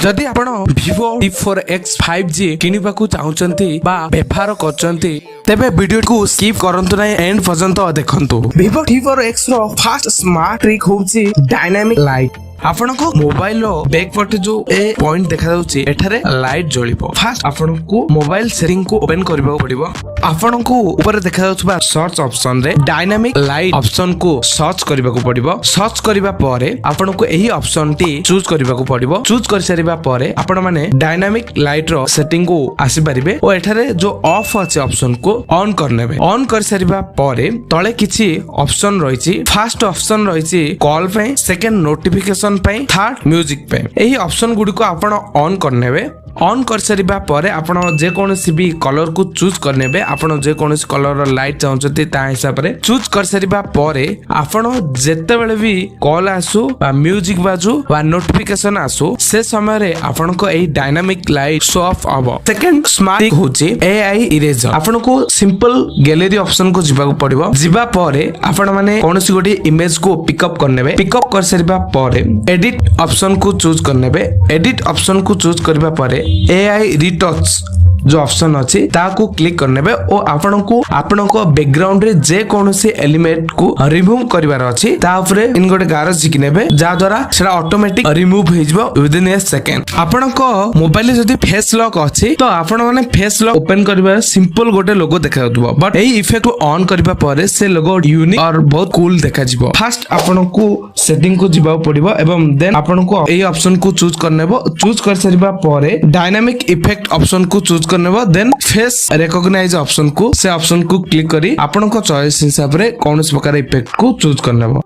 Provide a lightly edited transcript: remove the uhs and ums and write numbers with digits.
जदि आपण Vivo T4X 5G किनिबाकू चाहुचंती बा व्यवहार करचंती तेबे वीडियो को स्किप करंतु नै एंड पर्यंत देखंतु। Vivo T4X रो फास्ट स्मार्ट ट्रिक होउची डायनामिक लाइट। आपनको मोबाइल रो बैक पटे जो ए पॉइंट देखा जाउची एठारे लाइट जळिबो। फास्ट आपनको मोबाइल सेटिंग को ओपन करबा पड़िबो। आपनको ऊपर देखा जाउछबा सर्च ऑप्शन रे डायनामिक लाइट ऑप्शन को सर्च करबा को पड़िबो। सर्च करबा परे आपनको एही ऑप्शन टी चूज करबा को पड़िबो। चूज कर सारिबा परे आपण माने डायनामिक लाइट रो सेटिंग को आसी परिबे ओ एठारे जो ऑफ अछि ऑप्शन को ऑन करनेबे। ऑन कर सारिबा परे तळे किछि ऑप्शन रहिछि। फर्स्ट ऑप्शन रहिछि कॉल पे, सेकंड नोटिफिकेशन पे, थर्ड म्यूजिक पे। एही ऑप्शन गुडी को आपण ऑन करनेबे। ऑन कर सारिबा परे आपण जे कोनोसी भी कलर को चूज करनेबे। आपण जे कोनोसी कलर रो लाइट चाहउछथि ता हिसाब रे चूज कर सारिबा परे आपण जेते बेले भी कॉल आसु बा म्यूजिक बाजू बा नोटिफिकेशन आसु से समय रे आपण को एही डायनामिक लाइट शो ऑफ आबो। सेकंड स्मार्ट होची एआई इरेजर। आपण को सिंपल गैलरी ऑप्शन को जिबा को पड़िबो। जिबा परे आपण माने कोनोसी गोटी इमेज को पिकअप करनेबे। पिकअप कर सारिबा परे एडिट ऑप्शन को चूज करनेबे। एडिट ऑप्शन को चूज करबा परे एआई रिटच जो ऑप्शन अछि ताको क्लिक करनेबे ओ आपनको बैकग्राउंड रे जे कोनोसी एलिमेंट को रिमूव करिवार अछि ता ऊपरे इन गोटे गारज जिकि नेबे जा द्वारा सेटा ऑटोमेटिक रिमूव हो जिवो विद इन ए सेकंड। आपनको मोबाइल जदी फेस लॉक अछि तो आपण माने फेस लॉक ओपन करिवार सिंपल गोटे लोगो देखाउतबो। बट एई इफेक्ट को ऑन करिबा परे से लोगो यूनिक और बहुत कूल देखा जिवो। फर्स्ट आपनको सेटिंग को जिबा पड़िबो एवं देन आपनको एई ऑप्शन को चूज करनेबो। चूज कर सरिबा परे डायनामिक इफेक्ट ऑप्शन को चूज करनेबो। देन फेस रिकॉग्नाइज ऑप्शन को से ऑप्शन को क्लिक करी आपनको चॉइस हिसाब रे कोनोस प्रकार इफेक्ट को चूज करनेबो।